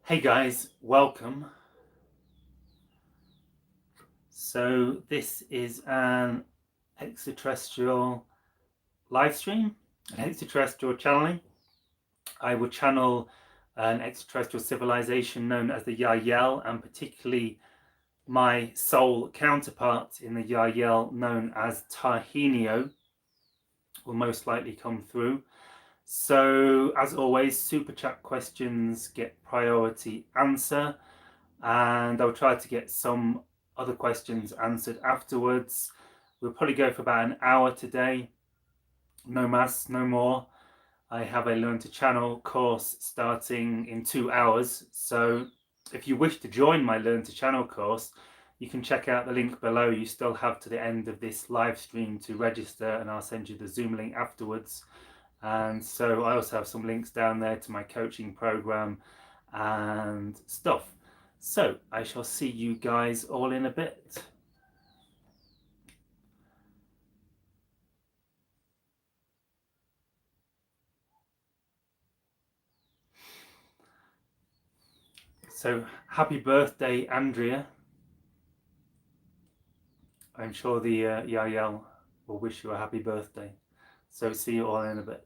Hey guys, welcome. So this is an extraterrestrial live stream, an extraterrestrial channeling. I will channel an extraterrestrial civilization known as the Yahyel, and particularly my soul counterpart in the Yahyel known as Tahinio will most likely come through. So as always, super chat questions get priority answer, and I'll try to get some other questions answered afterwards. We'll probably go for about an hour today. No mass, no more. I have a Learn to Channel course starting in 2 hours. So if you wish to join my Learn to Channel course, you can check out the link below. You still have to the end of this live stream to register, and I'll send you the Zoom link afterwards. And so I also have some links down there to my coaching program and stuff. So I shall see you guys all in a bit. So happy birthday, Andrea. I'm sure the Yahyel will wish you a happy birthday. So see you all in a bit.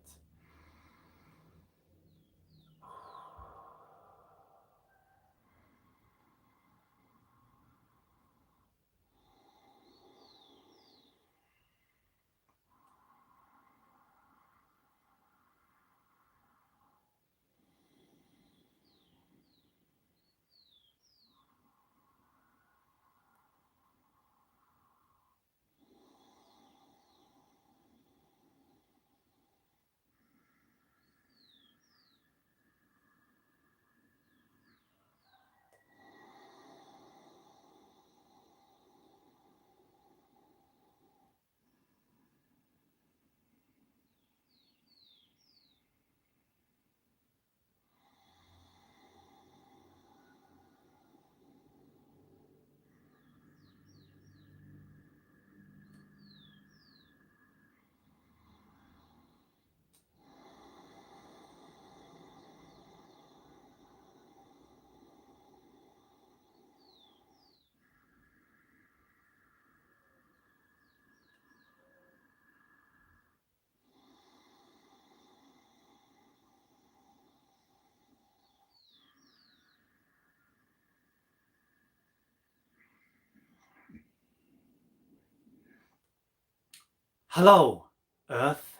Hello, Earth.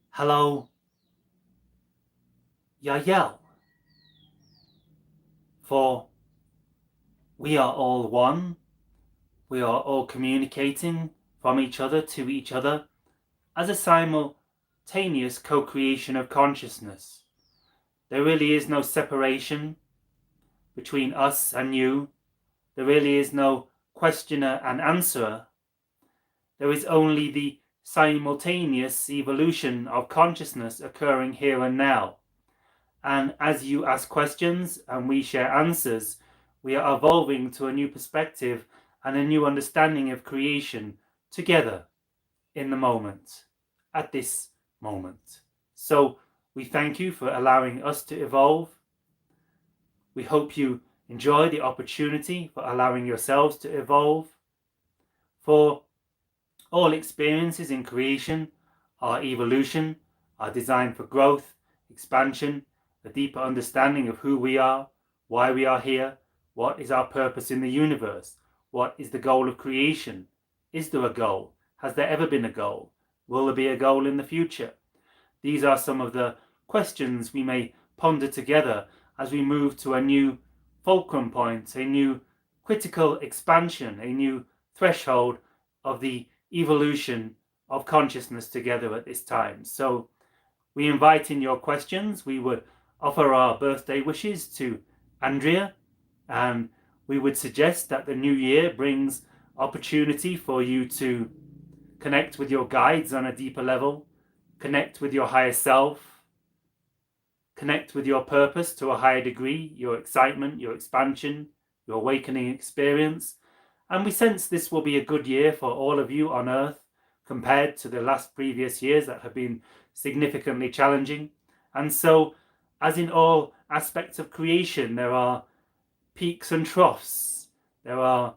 Hello, Yahyel. For we are all one. We are all communicating from each other to each other as a simultaneous co-creation of consciousness. There really is no separation between us and you. There really is no questioner and answerer. There is only the simultaneous evolution of consciousness occurring here and now. And as you ask questions and we share answers, we are evolving to a new perspective and a new understanding of creation together in the moment, at this moment. So we thank you for allowing us to evolve. We hope you enjoy the opportunity for allowing yourselves to evolve. For all experiences in creation are evolution, are designed for growth, expansion, a deeper understanding of who we are, why we are here, what is our purpose in the universe, what is the goal of creation, is there a goal, has there ever been a goal, will there be a goal in the future? These are some of the questions we may ponder together as we move to a new fulcrum point, a new critical expansion, a new threshold of the evolution of consciousness together at this time. So we invite in your questions. We would offer our birthday wishes to Andrea, and we would suggest that the new year brings opportunity for you to connect with your guides on a deeper level, connect with your higher self, connect with your purpose to a higher degree, your excitement, your expansion, your awakening experience. And we sense this will be a good year for all of you on Earth compared to the last previous years that have been significantly challenging. And so As in all aspects of creation, there are peaks and troughs, there are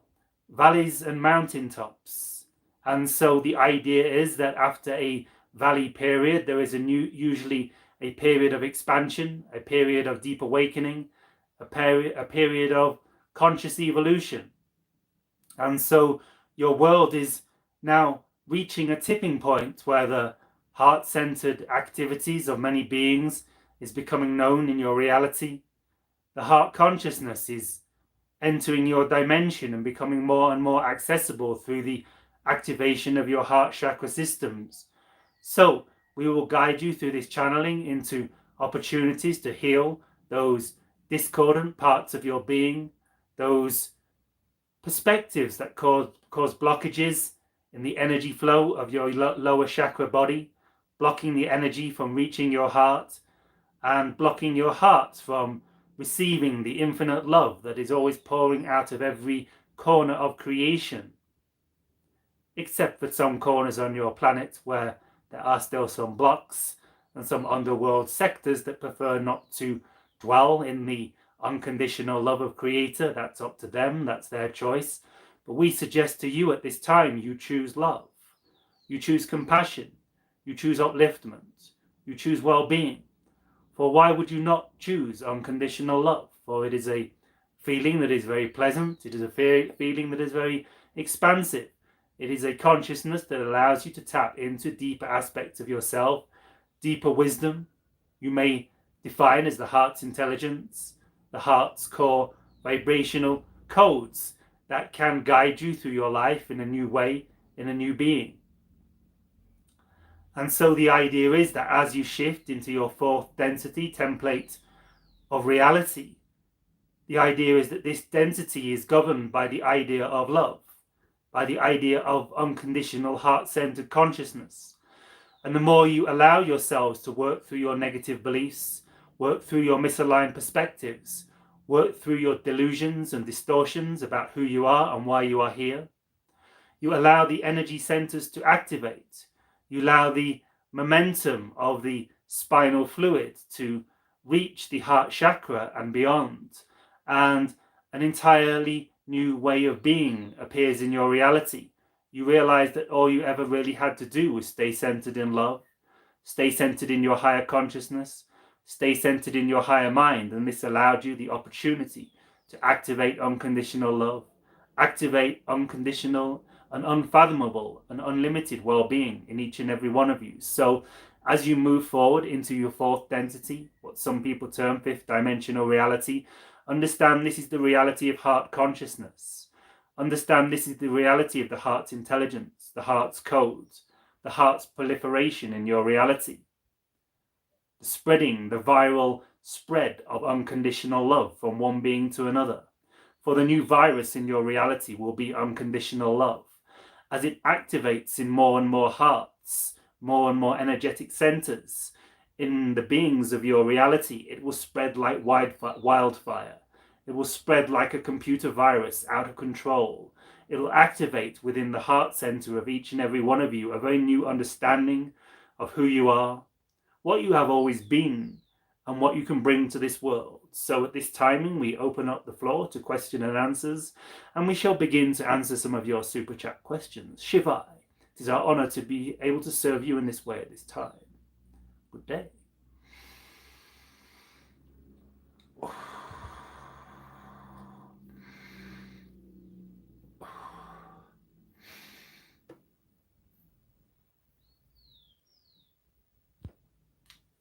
valleys and mountaintops. And so the idea is that after a valley period, there is usually a period of expansion, a period of deep awakening, a period of conscious evolution. And so your world is now reaching a tipping point where the heart-centered activities of many beings is becoming known in your reality. The heart consciousness is entering your dimension and becoming more and more accessible through the activation of your heart chakra systems. So we will guide you through this channeling into opportunities to heal those discordant parts of your being, those perspectives that cause blockages in the energy flow of your lower chakra body, blocking the energy from reaching your heart and blocking your heart from receiving the infinite love that is always pouring out of every corner of creation, except for some corners on your planet where there are still some blocks and some underworld sectors that prefer not to dwell in the unconditional love of Creator. That's up to them, that's their choice. But we suggest to you at this time, you choose love, you choose compassion, you choose upliftment, you choose well-being. For why would you not choose unconditional love? For it is a feeling that is very pleasant, it is a feeling that is very expansive. It is a consciousness that allows you to tap into deeper aspects of yourself, deeper wisdom. You may define as the heart's intelligence, the heart's core vibrational codes that can guide you through your life in a new way, in a new being. And so the idea is that as you shift into your fourth density template of reality, the idea is that this density is governed by the idea of love, by the idea of unconditional heart-centered consciousness. And the more you allow yourselves to work through your negative beliefs, work through your misaligned perspectives, work through your delusions and distortions about who you are and why you are here, you allow the energy centers to activate. You allow the momentum of the spinal fluid to reach the heart chakra and beyond. And an entirely new way of being appears in your reality. You realize that all you ever really had to do was stay centered in love, stay centered in your higher consciousness, stay centered in your higher mind. And this allowed you the opportunity to activate unconditional love, activate unconditional and unfathomable and unlimited well-being in each and every one of you. So as you move forward into your fourth density, what some people term fifth dimensional reality, understand this is the reality of heart consciousness. Understand this is the reality of the heart's intelligence, the heart's codes, the heart's proliferation in your reality. The spreading, the viral spread of unconditional love from one being to another. For the new virus in your reality will be unconditional love. As it activates in more and more hearts, more and more energetic centers in the beings of your reality, it will spread like wildfire. It will spread like a computer virus out of control. It will activate within the heart center of each and every one of you a very new understanding of who you are, what you have always been, and what you can bring to this world. So at this timing, we open up the floor to question and answers, and we shall begin to answer some of your super chat questions. Shiva, it is our honor to be able to serve you in this way at this time. Good day.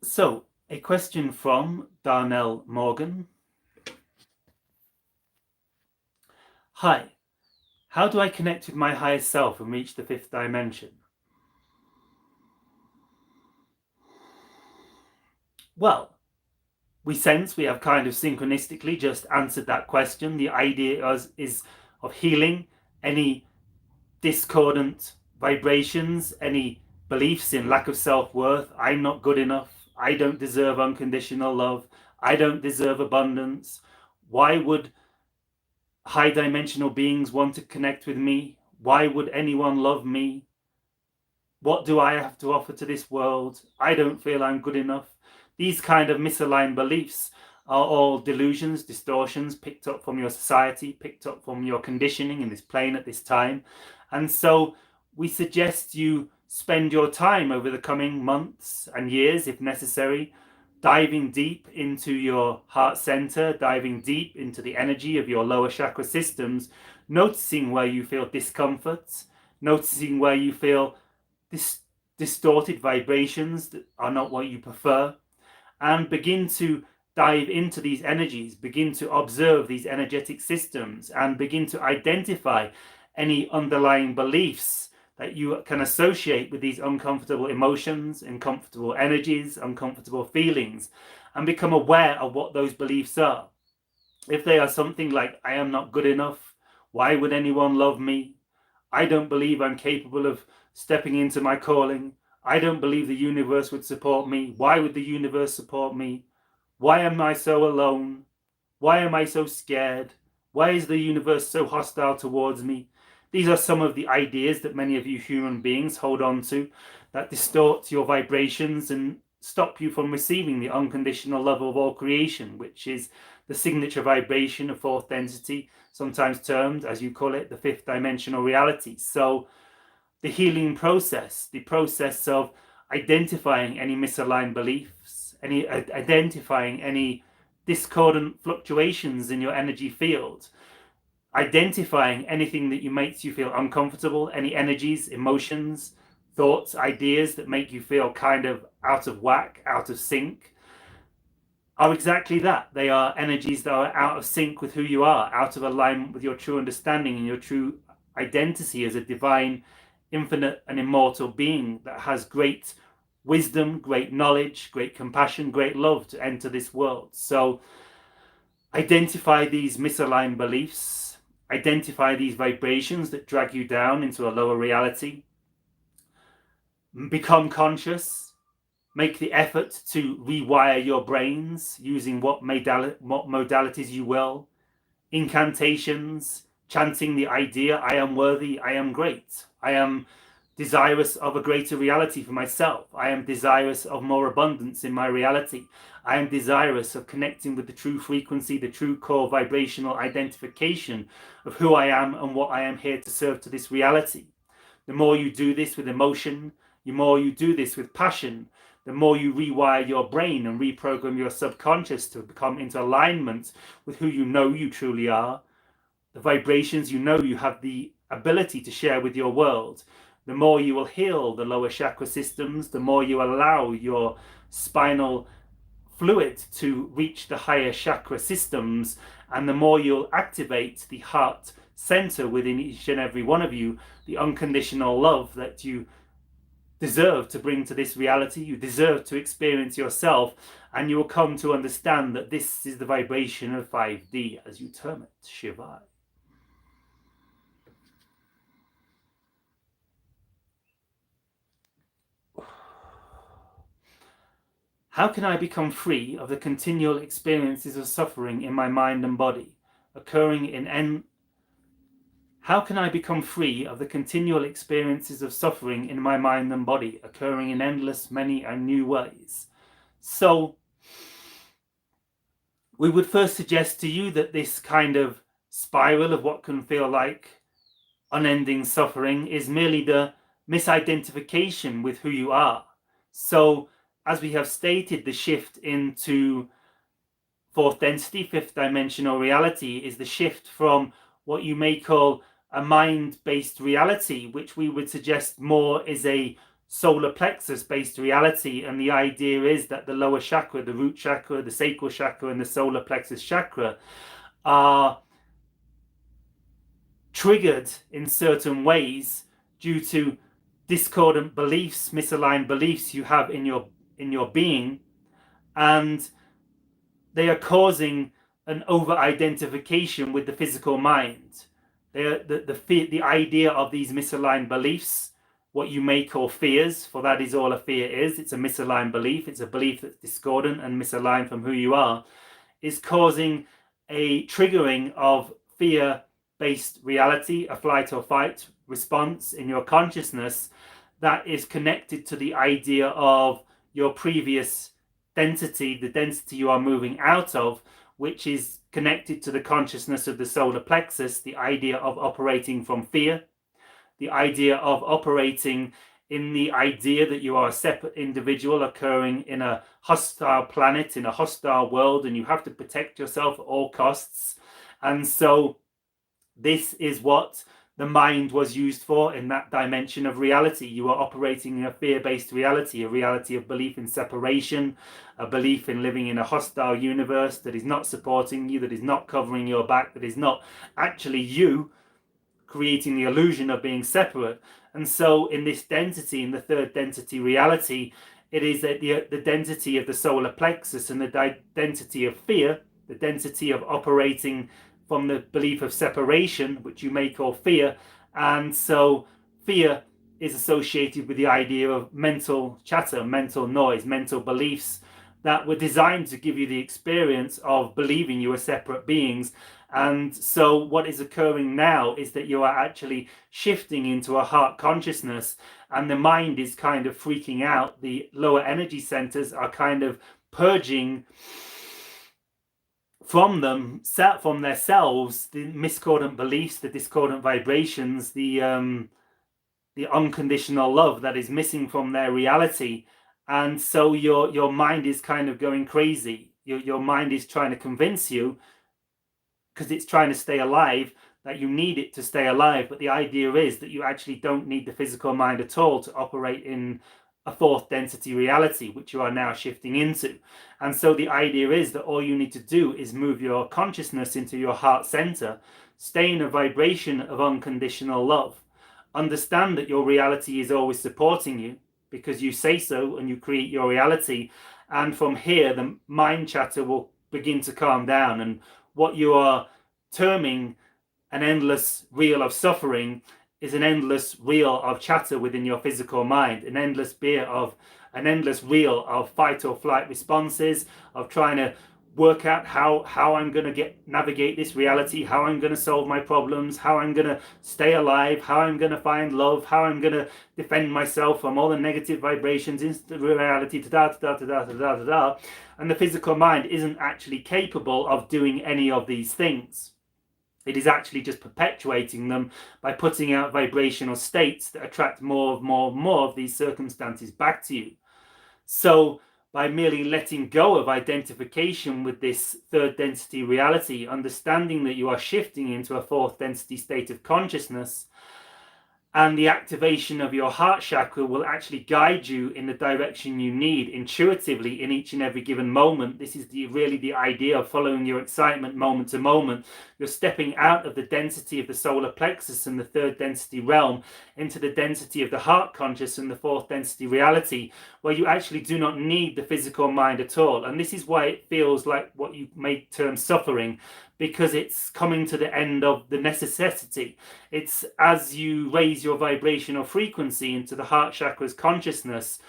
So, a question from Darnell Morgan. Hi, how do I connect with my higher self and reach the fifth dimension? Well, we sense we have kind of synchronistically just answered that question. The idea is of healing any discordant vibrations, any beliefs in lack of self-worth. I'm not good enough. I don't deserve unconditional love. I don't deserve abundance. Why would high dimensional beings want to connect with me? Why would anyone love me? What do I have to offer to this world? I don't feel I'm good enough. These kind of misaligned beliefs are all delusions, distortions picked up from your society, picked up from your conditioning in this plane at this time. And so we suggest you spend your time over the coming months and years, if necessary, diving deep into your heart center, diving deep into the energy of your lower chakra systems, noticing where you feel discomfort, noticing where you feel distorted vibrations that are not what you prefer, and begin to dive into these energies, begin to observe these energetic systems, and begin to identify any underlying beliefs that you can associate with these uncomfortable emotions, uncomfortable energies, uncomfortable feelings, and become aware of what those beliefs are. If they are something like, I am not good enough, why would anyone love me? I don't believe I'm capable of stepping into my calling. I don't believe the universe would support me. Why would the universe support me? Why am I so alone? Why am I so scared? Why is the universe so hostile towards me? These are some of the ideas that many of you human beings hold on to that distort your vibrations and stop you from receiving the unconditional love of all creation, which is the signature vibration of fourth density, sometimes termed, as you call it, the fifth dimensional reality. So the healing process, the process of identifying any misaligned beliefs, identifying any discordant fluctuations in your energy field, identifying anything that makes you feel uncomfortable, any energies, emotions, thoughts, ideas that make you feel kind of out of whack, out of sync, are exactly that. They are energies that are out of sync with who you are, out of alignment with your true understanding and your true identity as a divine, infinite and immortal being that has great wisdom, great knowledge, great compassion, great love to enter this world. So identify these misaligned beliefs, identify these vibrations that drag you down into a lower reality, become conscious, make the effort to rewire your brains using what modalities you will, incantations, chanting the idea, I am worthy, I am great, I am desirous of a greater reality for myself, I am desirous of more abundance in my reality, I am desirous of connecting with the true frequency, the true core vibrational identification of who I am and what I am here to serve to this reality. The more you do this with emotion, the more you do this with passion, the more you rewire your brain and reprogram your subconscious to become into alignment with who you know you truly are, the vibrations you know you have the ability to share with your world, the more you will heal the lower chakra systems, the more you allow your spinal fluid to reach the higher chakra systems, and the more you'll activate the heart center within each and every one of you, the unconditional love that you deserve to bring to this reality, you deserve to experience yourself, and you will come to understand that this is the vibration of 5D, as you term it, Shiva. How can I become free of the continual experiences of suffering in my mind and body, occurring in How can I become free of the continual experiences of suffering in my mind and body, occurring in endless, many and new ways? So, we would first suggest to you that this kind of spiral of what can feel like unending suffering is merely the misidentification with who you are. So, as we have stated, the shift into fourth density, fifth dimensional reality is the shift from what you may call a mind-based reality, which we would suggest more is a solar plexus-based reality. And the idea is that the lower chakra, the root chakra, the sacral chakra, and the solar plexus chakra are triggered in certain ways due to discordant beliefs, misaligned beliefs you have in your being, and they are causing an over-identification with the physical mind. The idea of these misaligned beliefs, what you may call fears, for that is all a fear is. It's a misaligned belief. It's a belief that's discordant and misaligned from who you are, is causing a triggering of fear-based reality, a flight or fight response in your consciousness that is connected to the idea of your previous density, the density you are moving out of, which is connected to the consciousness of the solar plexus, the idea of operating from fear, the idea of operating in the idea that you are a separate individual occurring in a hostile planet, in a hostile world, and you have to protect yourself at all costs. And so this is what the mind was used for in that dimension of reality. You are operating in a fear-based reality, a reality of belief in separation, a belief in living in a hostile universe that is not supporting you, that is not covering your back, that is not actually you, creating the illusion of being separate. And so in this density, in the third density reality, it is the density of the solar plexus and the density of fear, the density of operating from the belief of separation, which you may call fear. And so fear is associated with the idea of mental chatter, mental noise, mental beliefs that were designed to give you the experience of believing you are separate beings. And so what is occurring now is that you are actually shifting into a heart consciousness, and the mind is kind of freaking out. The lower energy centers are kind of purging from themselves the discordant beliefs, the discordant vibrations, the unconditional love that is missing from their reality. And so your mind is kind of going crazy. Your mind is trying to convince you, because it's trying to stay alive, that you need it to stay alive. But the idea is that you actually don't need the physical mind at all to operate in a fourth density reality, which you are now shifting into. And so the idea is that all you need to do is move your consciousness into your heart center, stay in a vibration of unconditional love, understand that your reality is always supporting you because you say so and you create your reality. And from here, the mind chatter will begin to calm down. And what you are terming an endless reel of suffering is an endless reel of chatter within your physical mind, an endless reel of fight or flight responses, of trying to work out how I'm going to navigate this reality, how I'm going to solve my problems, how I'm going to stay alive, how I'm going to find love, how I'm going to defend myself from all the negative vibrations into the reality, and the physical mind isn't actually capable of doing any of these things. It is actually just perpetuating them by putting out vibrational states that attract more of these circumstances back to you. So by merely letting go of identification with this third density reality, understanding that you are shifting into a fourth density state of consciousness, and the activation of your heart chakra will actually guide you in the direction you need intuitively in each and every given moment. This is really the idea of following your excitement moment to moment. You're stepping out of the density of the solar plexus and the third density realm into the density of the heart conscious and the fourth density reality, where you actually do not need the physical mind at all. And this is why it feels like what you may term suffering, because it's coming to the end of the necessity. It's as you raise your vibrational frequency into the heart chakra's consciousness,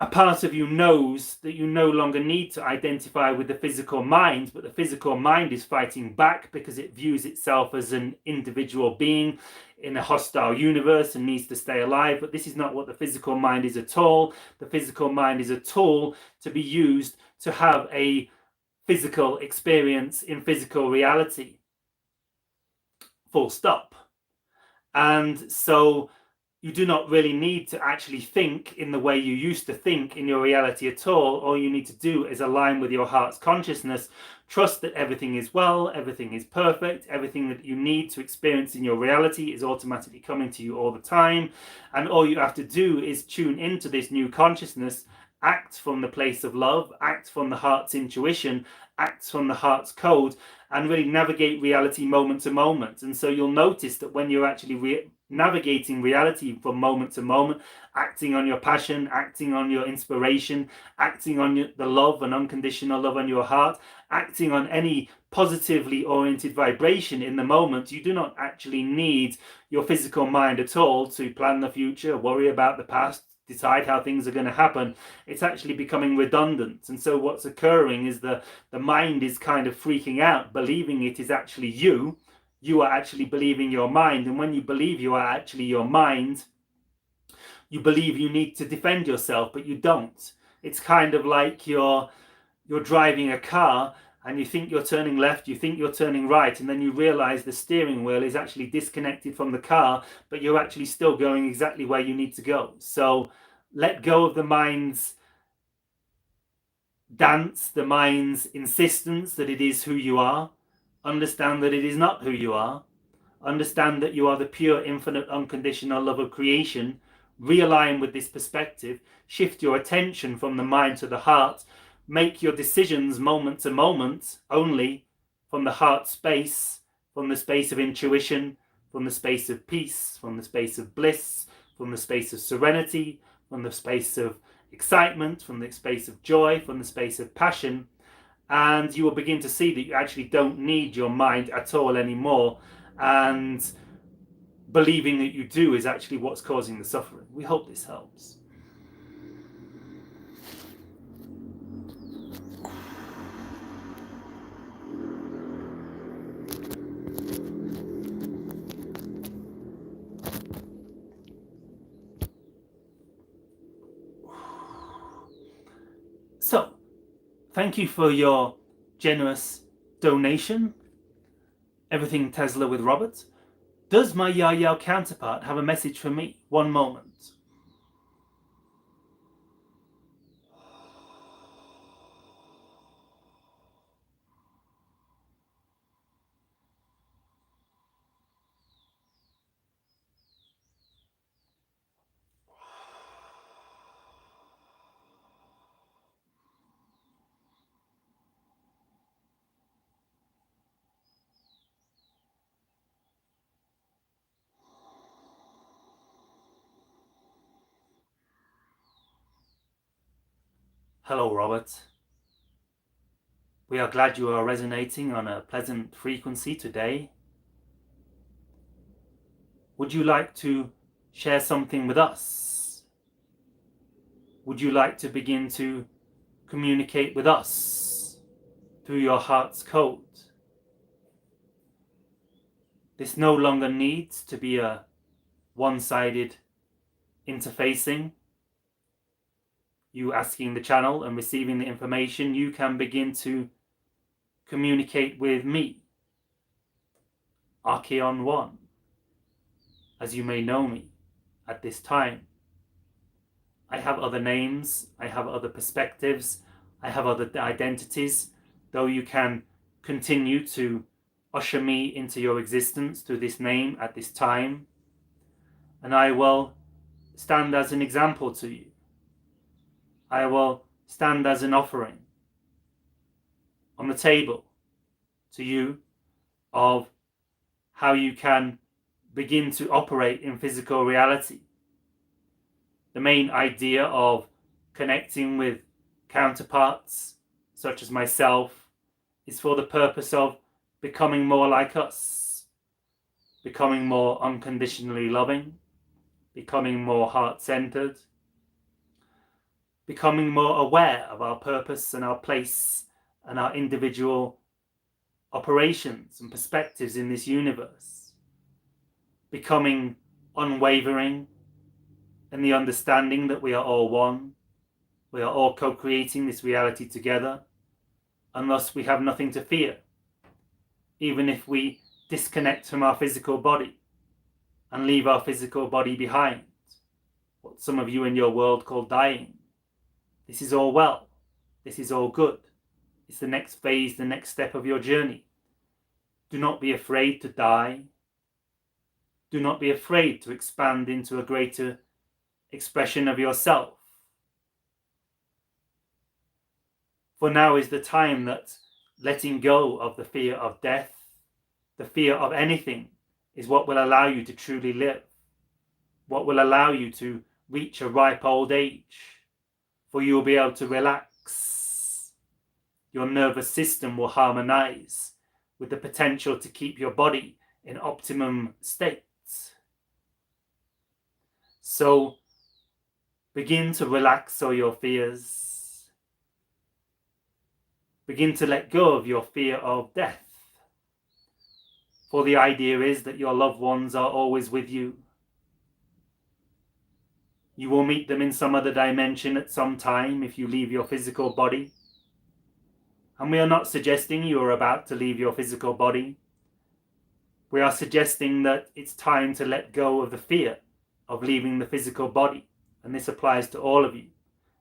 a part of you knows that you no longer need to identify with the physical mind, but the physical mind is fighting back because it views itself as an individual being in a hostile universe and needs to stay alive. But this is not what the physical mind is at all. The physical mind is a tool to be used to have a physical experience in physical reality. Full stop. And so you do not really need to actually think in the way you used to think in your reality at all. All you need to do is align with your heart's consciousness, trust that everything is well, everything is perfect, everything that you need to experience in your reality is automatically coming to you all the time. And all you have to do is tune into this new consciousness, act from the place of love, act from the heart's intuition, act from the heart's code, and really navigate reality moment to moment. And so you'll notice that when you're actually navigating reality from moment to moment, acting on your passion, acting on your inspiration, acting on the love and unconditional love on your heart, acting on any positively oriented vibration in the moment, you do not actually need your physical mind at all to plan the future, worry about the past, decide how things are going to happen. It's actually becoming redundant. And so what's occurring is the mind is kind of freaking out, believing it is actually you. You are actually believing your mind. And when you believe you are actually your mind, you believe you need to defend yourself, but you don't. It's kind of like you're driving a car and you think you're turning left, you think you're turning right, and then you realize the steering wheel is actually disconnected from the car, but you're actually still going exactly where you need to go. So let go of the mind's dance, the mind's insistence that it is who you are. Understand that it is not who you are. Understand that you are the pure, infinite, unconditional love of creation. Realign with this perspective. Shift your attention from the mind to the heart. Make your decisions moment to moment only from the heart space, from the space of intuition, from the space of peace, from the space of bliss, from the space of serenity, from the space of excitement, from the space of joy, from the space of passion. And you will begin to see that you actually don't need your mind at all anymore. And believing that you do is actually what's causing the suffering. We hope this helps. So, thank you for your generous donation. Everything Tesla with Robert. Does my Yahyel counterpart have a message for me? One moment. Hello, Robert. We are glad you are resonating on a pleasant frequency today. Would you like to share something with us? Would you like to begin to communicate with us through your heart's code? This no longer needs to be a one-sided interfacing. You asking the channel and receiving the information, you can begin to communicate with me, Archeon 1, as you may know me at this time. I have other names, I have other perspectives, I have other identities, though you can continue to usher me into your existence through this name at this time, and I will stand as an example to you. I will stand as an offering on the table to you of how you can begin to operate in physical reality. The main idea of connecting with counterparts such as myself is for the purpose of becoming more like us, becoming more unconditionally loving, becoming more heart-centered, becoming more aware of our purpose and our place and our individual operations and perspectives in this universe, becoming unwavering in the understanding that we are all one, we are all co-creating this reality together, and thus we have nothing to fear, even if we disconnect from our physical body and leave our physical body behind, what some of you in your world call dying. This is all well, this is all good. It's the next phase, the next step of your journey. Do not be afraid to die. Do not be afraid to expand into a greater expression of yourself. For now is the time that letting go of the fear of death, the fear of anything, is what will allow you to truly live, what will allow you to reach a ripe old age, for you will be able to relax. Your nervous system will harmonize with the potential to keep your body in optimum state. So begin to relax all your fears. Begin to let go of your fear of death. For the idea is that your loved ones are always with you. You will meet them in some other dimension at some time if you leave your physical body. And we are not suggesting you are about to leave your physical body. We are suggesting that it's time to let go of the fear of leaving the physical body. And this applies to all of you.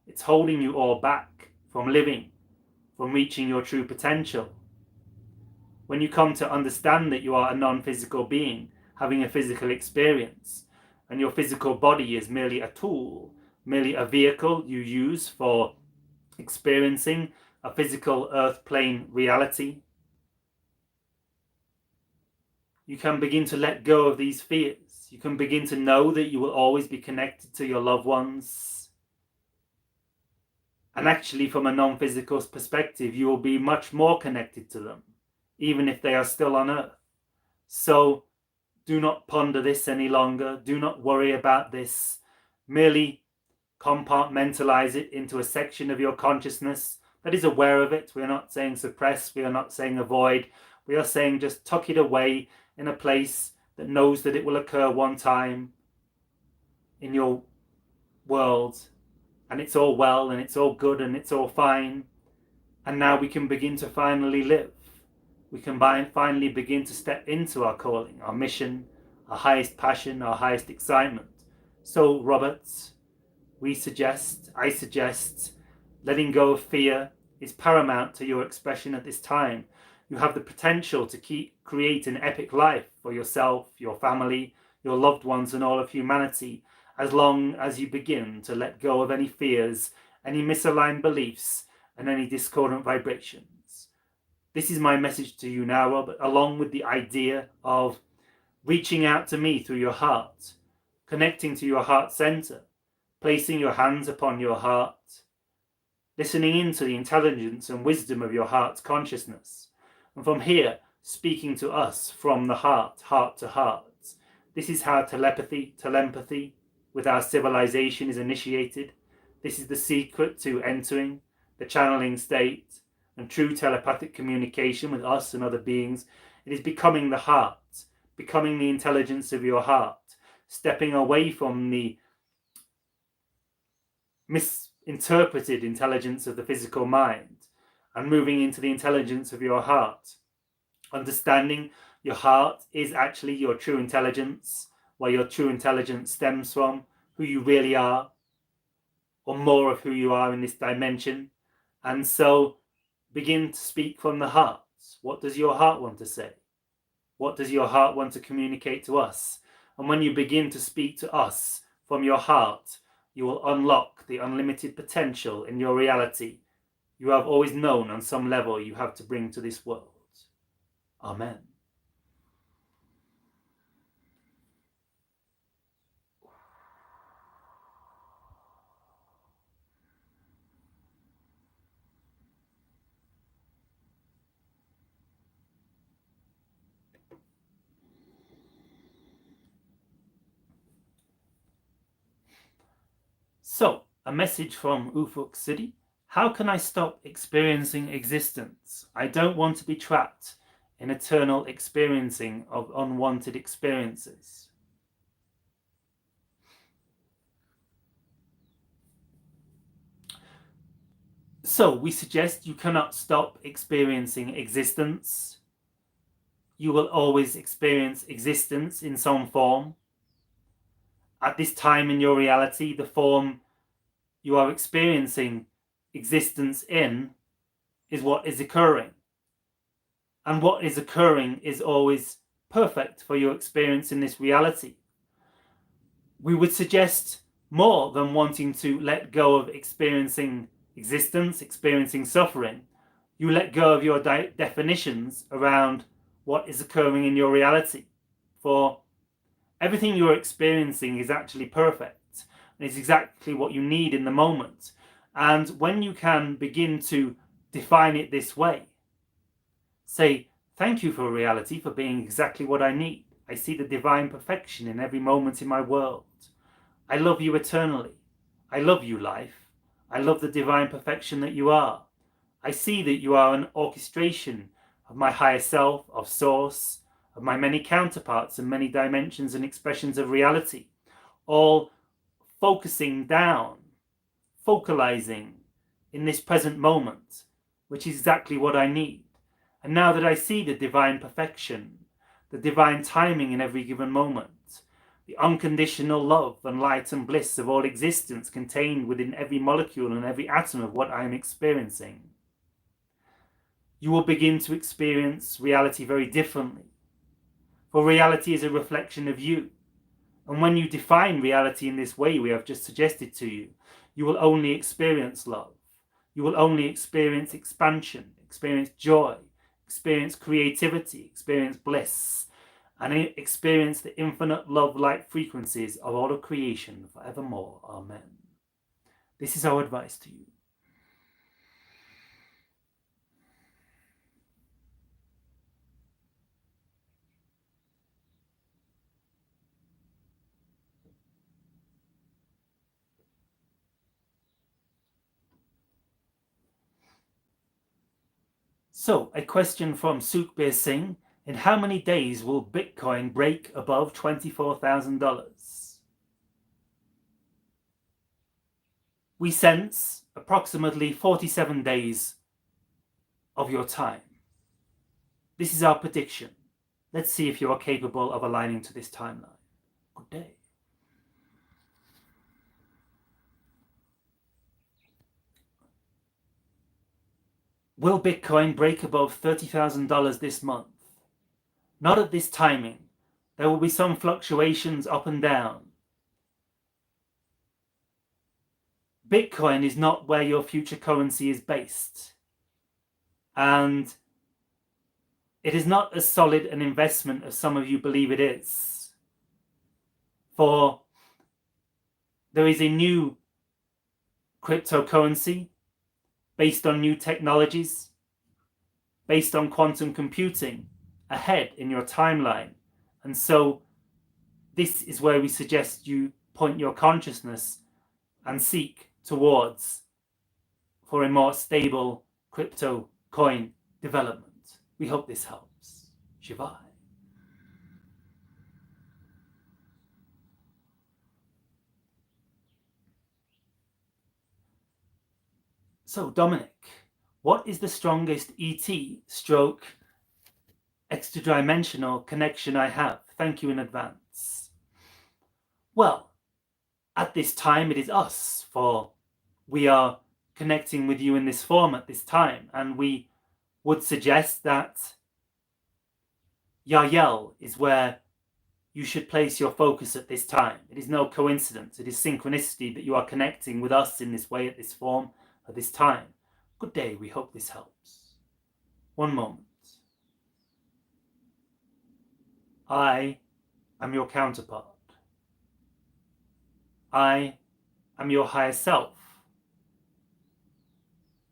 It's holding you all back from living, from reaching your true potential. When you come to understand that you are a non-physical being, having a physical experience, and your physical body is merely a tool, merely a vehicle you use for experiencing a physical earth plane reality, you can begin to let go of these fears. You can begin to know that you will always be connected to your loved ones. And actually, from a non-physical perspective, you will be much more connected to them, even if they are still on earth. So do not ponder this any longer. Do not worry about this. Merely compartmentalize it into a section of your consciousness that is aware of it. We are not saying suppress. We are not saying avoid. We are saying just tuck it away in a place that knows that it will occur one time in your world. And it's all well, and it's all good, and it's all fine. And now we can begin to finally live. We can finally begin to step into our calling, our mission, our highest passion, our highest excitement. So, Roberts, I suggest, letting go of fear is paramount to your expression at this time. You have the potential to create an epic life for yourself, your family, your loved ones, and all of humanity, as long as you begin to let go of any fears, any misaligned beliefs, and any discordant vibrations. This is my message to you now, Robert, along with the idea of reaching out to me through your heart, connecting to your heart center, placing your hands upon your heart, listening into the intelligence and wisdom of your heart's consciousness, and from here, speaking to us from the heart, heart to heart. This is how telepathy with our civilization is initiated. This is the secret to entering the channeling state and true telepathic communication with us and other beings. It is becoming the heart, becoming the intelligence of your heart, stepping away from the misinterpreted intelligence of the physical mind and moving into the intelligence of your heart. Understanding your heart is actually your true intelligence, where your true intelligence stems from, who you really are, or more of who you are in this dimension. And so begin to speak from the heart. What does your heart want to say? What does your heart want to communicate to us? And when you begin to speak to us from your heart, you will unlock the unlimited potential in your reality you have always known on some level you have to bring to this world. Amen. So, a message from Ufuk City. How can I stop experiencing existence? I don't want to be trapped in eternal experiencing of unwanted experiences. So, we suggest you cannot stop experiencing existence. You will always experience existence in some form. At this time in your reality, the form you are experiencing existence in is what is occurring. And what is occurring is always perfect for your experience in this reality. We would suggest more than wanting to let go of experiencing existence, experiencing suffering. You let go of your definitions around what is occurring in your reality. For everything you're experiencing is actually perfect. And it's exactly what you need in the moment. And when you can begin to define it this way, say, thank you for reality for being exactly what I need. I see the divine perfection in every moment in my world. I love you eternally. I love you, life. I love the divine perfection that you are. I see that you are an orchestration of my higher self, of source, of my many counterparts and many dimensions and expressions of reality, all focusing down, focalizing in this present moment, which is exactly what I need. And now that I see the divine perfection, the divine timing in every given moment, the unconditional love and light and bliss of all existence contained within every molecule and every atom of what I am experiencing, you will begin to experience reality very differently. For reality is a reflection of you. And when you define reality in this way we have just suggested to you, you will only experience love. You will only experience expansion, experience joy, experience creativity, experience bliss, and experience the infinite love-light frequencies of all of creation forevermore. Amen. This is our advice to you. So, a question from Sukhbir Singh. In how many days will Bitcoin break above $24,000? We sense approximately 47 days of your time. This is our prediction. Let's see if you are capable of aligning to this timeline. Good day. Will Bitcoin break above $30,000 this month? Not at this timing. There will be some fluctuations up and down. Bitcoin is not where your future currency is based. And it is not as solid an investment as some of you believe it is. For there is a new cryptocurrency based on new technologies, based on quantum computing, ahead in your timeline. And so this is where we suggest you point your consciousness and seek towards for a more stable crypto coin development. We hope this helps. Shiva. So Dominic, what is the strongest ET stroke extra-dimensional connection I have? Thank you in advance. Well, at this time it is us, for we are connecting with you in this form at this time, and we would suggest that Yahyel is where you should place your focus at this time. It is no coincidence, it is synchronicity that you are connecting with us in this way at this form at this time. Good day, we hope this helps. One moment. I am your counterpart. I am your higher self.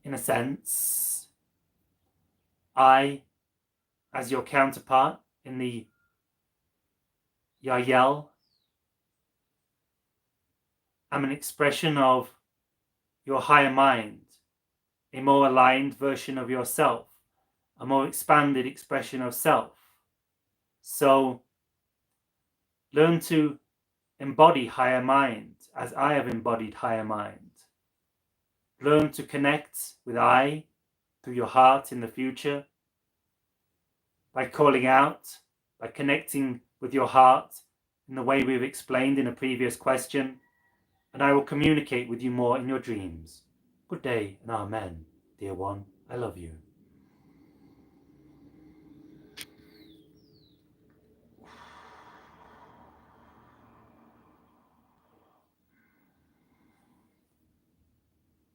In a sense, I, as your counterpart in the Yahyel, am an expression of your higher mind, a more aligned version of yourself, a more expanded expression of self. So learn to embody higher mind as I have embodied higher mind. Learn to connect with I through your heart in the future by calling out, by connecting with your heart in the way we've explained in a previous question, and I will communicate with you more in your dreams. Good day and amen, dear one. I love you.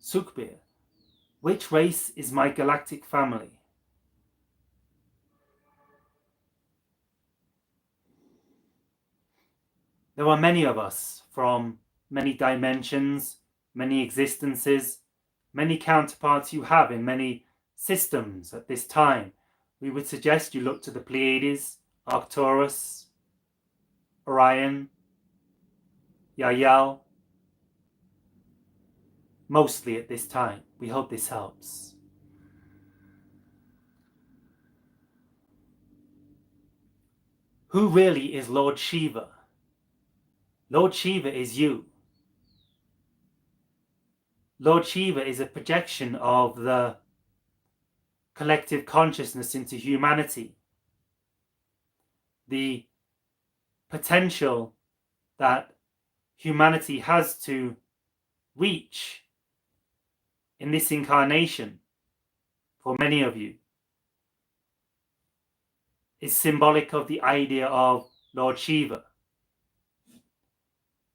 Sukhbir, which race is my galactic family? There are many of us from many dimensions, many existences, many counterparts you have in many systems at this time. We would suggest you look to the Pleiades, Arcturus, Orion, Yahyel, mostly at this time. We hope this helps. Who really is Lord Shiva? Lord Shiva is you. Lord Shiva is a projection of the collective consciousness into humanity. The potential that humanity has to reach in this incarnation, for many of you, is symbolic of the idea of Lord Shiva.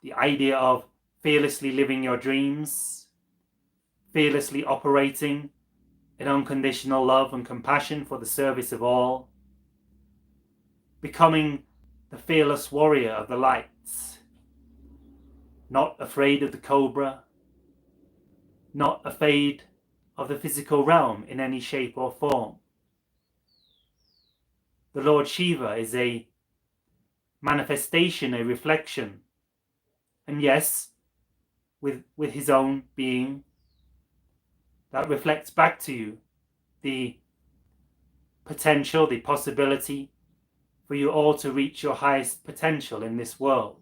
The idea of fearlessly living your dreams, fearlessly operating in unconditional love and compassion for the service of all, becoming the fearless warrior of the lights, not afraid of the cobra, not afraid of the physical realm in any shape or form. The Lord Shiva is a manifestation, a reflection, and yes, with his own being, that reflects back to you the potential, the possibility for you all to reach your highest potential in this world,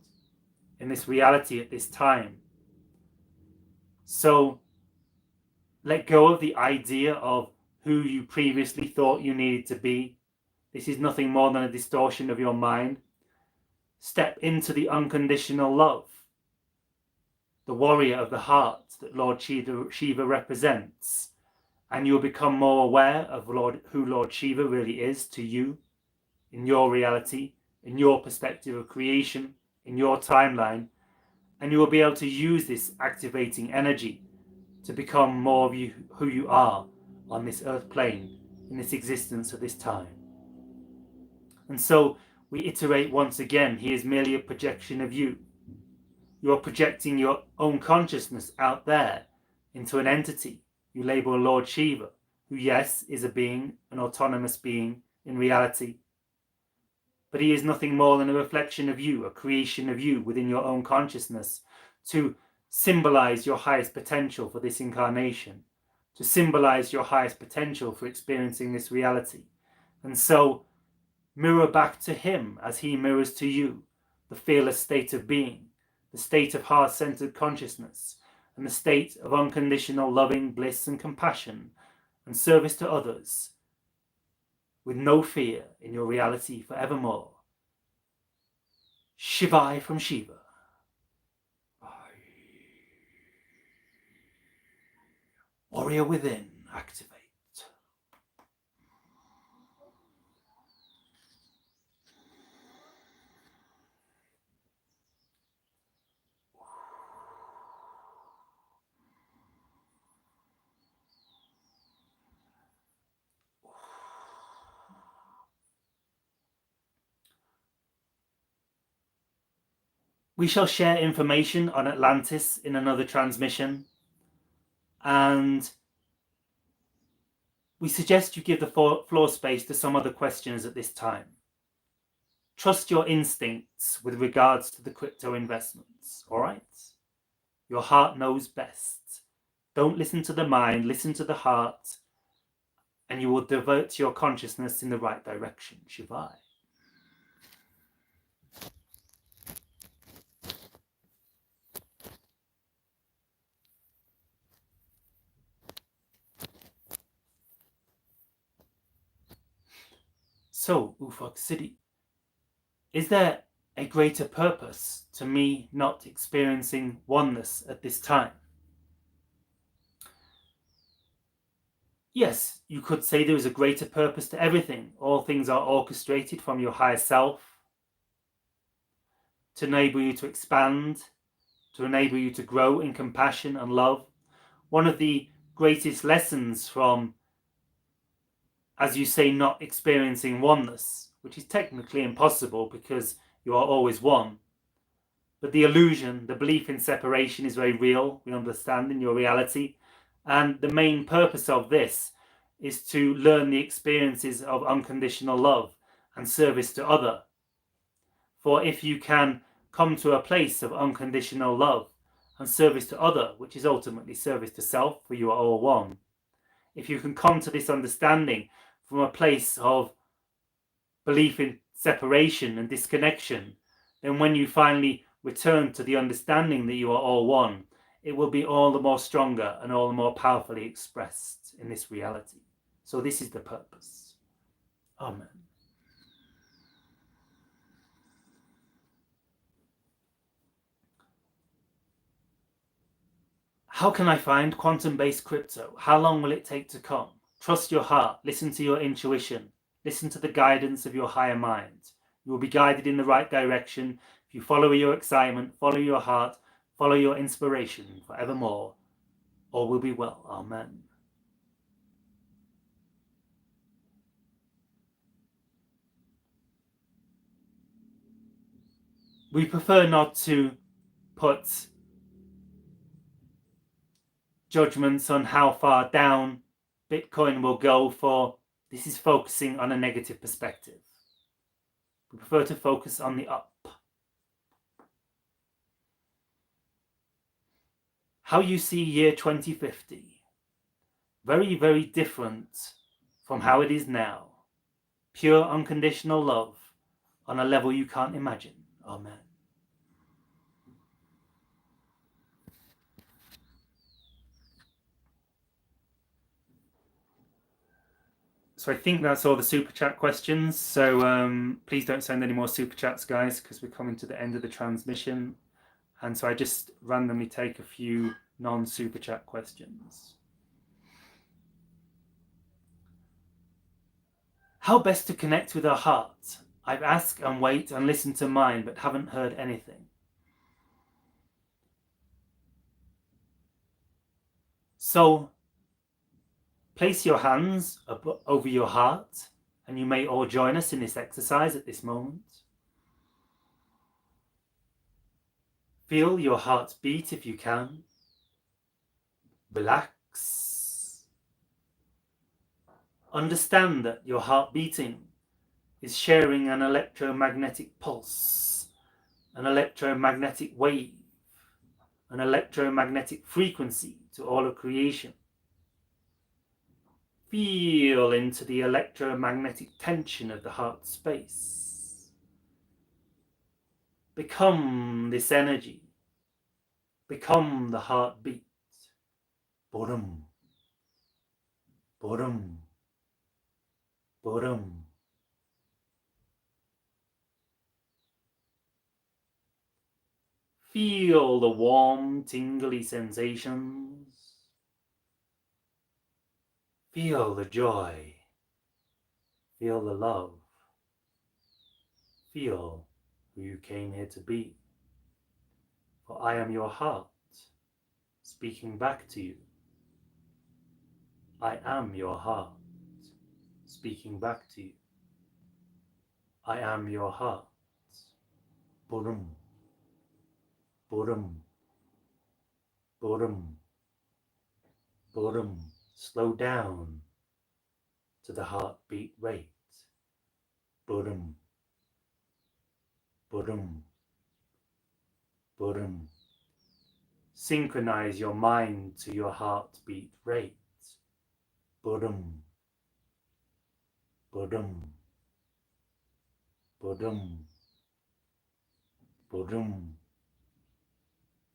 in this reality at this time. So let go of the idea of who you previously thought you needed to be. This is nothing more than a distortion of your mind. Step into the unconditional love, the warrior of the heart that Lord Shiva represents, and you'll become more aware of who Lord Shiva really is to you, in your reality, in your perspective of creation, in your timeline, and you will be able to use this activating energy to become more of you, who you are on this earth plane, in this existence at this time. And so we iterate once again, he is merely a projection of you. You are projecting your own consciousness out there into an entity you label Lord Shiva, who, yes, is a being, an autonomous being in reality. But he is nothing more than a reflection of you, a creation of you within your own consciousness, to symbolize your highest potential for this incarnation, to symbolize your highest potential for experiencing this reality. And so mirror back to him as he mirrors to you the fearless state of being, the state of heart-centered consciousness, and the state of unconditional loving bliss and compassion and service to others, with no fear in your reality forevermore. Shivai from Shiva. Warrior within, activate. We shall share information on Atlantis in another transmission, and we suggest you give the floor space to some other questions at this time. Trust your instincts with regards to the crypto investments, all right? Your heart knows best. Don't listen to the mind, listen to the heart, and you will divert your consciousness in the right direction. Shivai. So, Ufuk City, is there a greater purpose to me not experiencing oneness at this time? Yes, you could say there is a greater purpose to everything. All things are orchestrated from your higher self to enable you to expand, to enable you to grow in compassion and love. One of the greatest lessons from, as you say, not experiencing oneness, which is technically impossible because you are always one. But the illusion, the belief in separation is very real, we understand, in your reality. And the main purpose of this is to learn the experiences of unconditional love and service to other. For if you can come to a place of unconditional love and service to other, which is ultimately service to self, for you are all one, if you can come to this understanding from a place of belief in separation and disconnection, then when you finally return to the understanding that you are all one, it will be all the more stronger and all the more powerfully expressed in this reality. So this is the purpose. Amen. How can I find quantum-based crypto? How long will it take to come? Trust your heart. Listen to your intuition. Listen to the guidance of your higher mind. You will be guided in the right direction if you follow your excitement, follow your heart, follow your inspiration forevermore. All will be well. Amen. We prefer not to put judgments on how far down Bitcoin will go, for this is focusing on a negative perspective. We prefer to focus on the up. How you see year 2050. Very, very different from how it is now. Pure unconditional love on a level you can't imagine. Amen. So I think that's all the super chat questions. So please don't send any more super chats, guys, because we're coming to the end of the transmission. And so I just randomly take a few non-super chat questions. How best to connect with our heart? I've asked and wait and listened to mine, but haven't heard anything. So place your hands over your heart, and you may all join us in this exercise at this moment. Feel your heart beat if you can. Relax. Understand that your heart beating is sharing an electromagnetic pulse, an electromagnetic wave, an electromagnetic frequency to all of creation. Feel into the electromagnetic tension of the heart space. Become this energy. Become the heartbeat. Boredom. Boredom. Boredom. Feel the warm, tingly sensations. Feel the joy. Feel the love. Feel who you came here to be. For I am your heart, speaking back to you. I am your heart, speaking back to you. I am your heart. Boredom. Boredom. Boredom. Boredom. Slow down to the heartbeat rate. Boredom. Boredom. Boredom. Synchronize your mind to your heartbeat rate. Boredom. Boredom. Boredom. Boredom.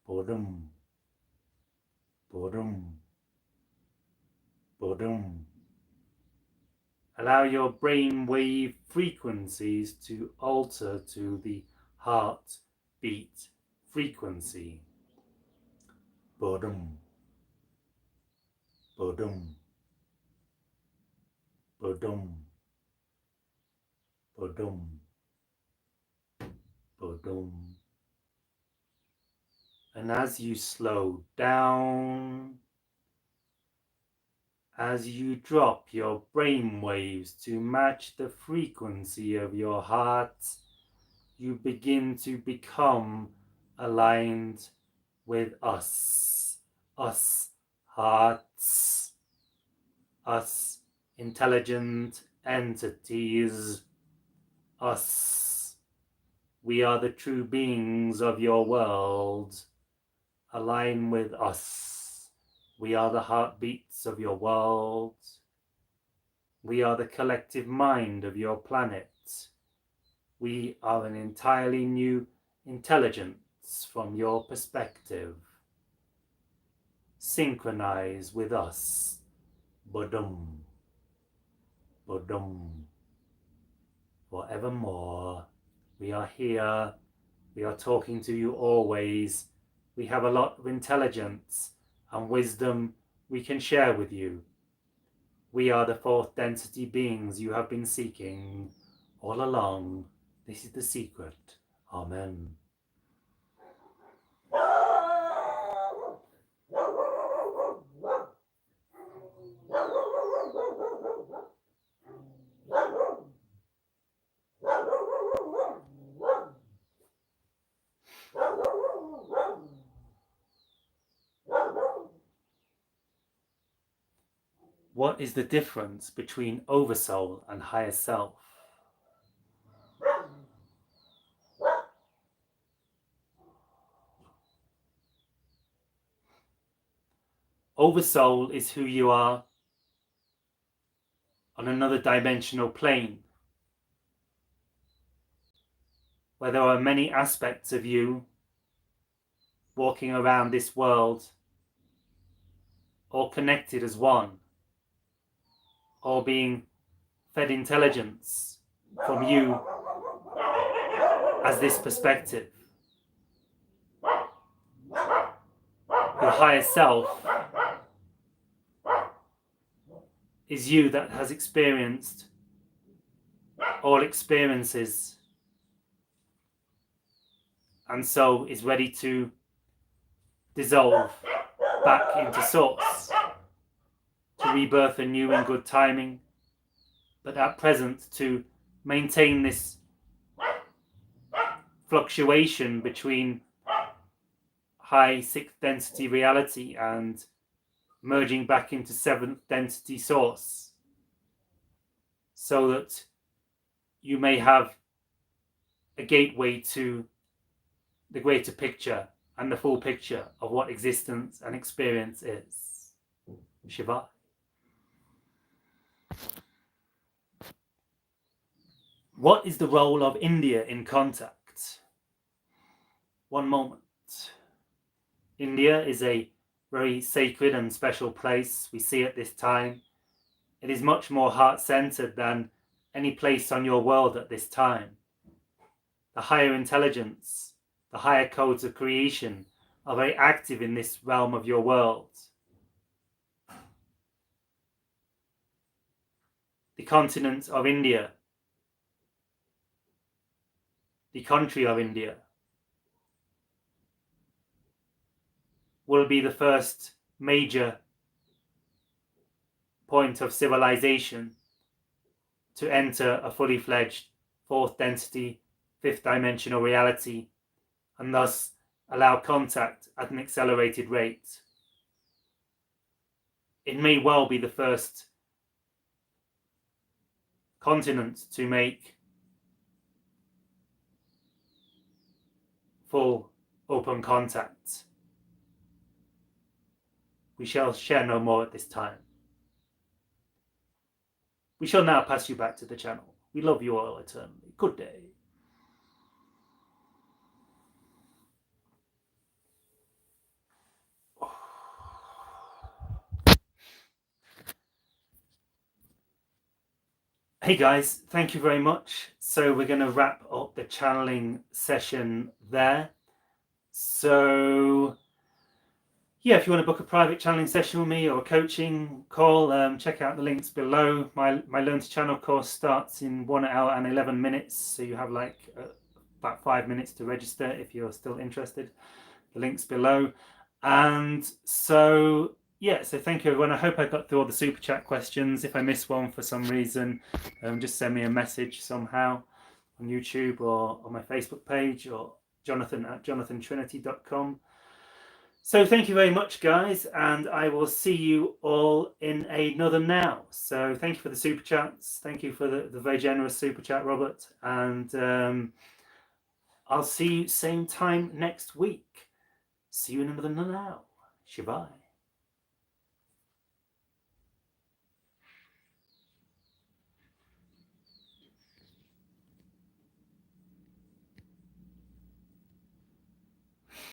Boredom. Boredom. Boredom. Allow your brain wave frequencies to alter to the heartbeat frequency. Boredom. Boredom. Boredom. Boredom. Boredom. And as you slow down, as you drop your brain waves to match the frequency of your heart, you begin to become aligned with us. Us hearts. Us intelligent entities. Us. We are the true beings of your world. Align with us. We are the heartbeats of your world. We are the collective mind of your planet. We are an entirely new intelligence from your perspective. synchronize with us. Badum, badum. Forevermore. We are here. We are talking to you always. We have a lot of intelligence and wisdom we can share with you. We are the fourth density beings you have been seeking all along. This is the secret. Amen. What is the difference between oversoul and higher self? Oversoul is who you are on another dimensional plane, where there are many aspects of you walking around this world, all connected as one, all being fed intelligence from you as this perspective. Your higher self is you that has experienced all experiences and so is ready to dissolve back into source, to rebirth anew in good timing, but at present to maintain this fluctuation between high sixth density reality and merging back into seventh density source, so that you may have a gateway to the greater picture and the full picture of what existence and experience is. Shiva. What is the role of India in contact? One moment. India is a very sacred and special place we see at this time. It is much more heart-centered than any place on your world at this time. The higher intelligence, the higher codes of creation are very active in this realm of your world. The continent of India, the country of India, will be the first major point of civilization to enter a fully fledged fourth density, fifth dimensional reality, and thus allow contact at an accelerated rate. It may well be the first continent to make full open contact. We shall share no more at this time. We shall now pass you back to the channel. We love you all eternally. Good day. Hey guys, thank you very much. So we're going to wrap up the channeling session there. So yeah, if you want to book a private channeling session with me or a coaching call, check out the links below. My Learn to Channel course starts in 1 hour and 11 minutes. So you have like about 5 minutes to register if you're still interested. The link's below. And so yeah, so thank you everyone. I hope I got through all the super chat questions. If I missed one for some reason, just send me a message somehow on YouTube or on my Facebook page, or jonathan@jonathantrinity.com. So thank you very much guys, and I will see you all in another now. So thank you for the super chats. Thank you for the very generous super chat, Robert. And I'll see you same time next week. See you in another now. Shiva.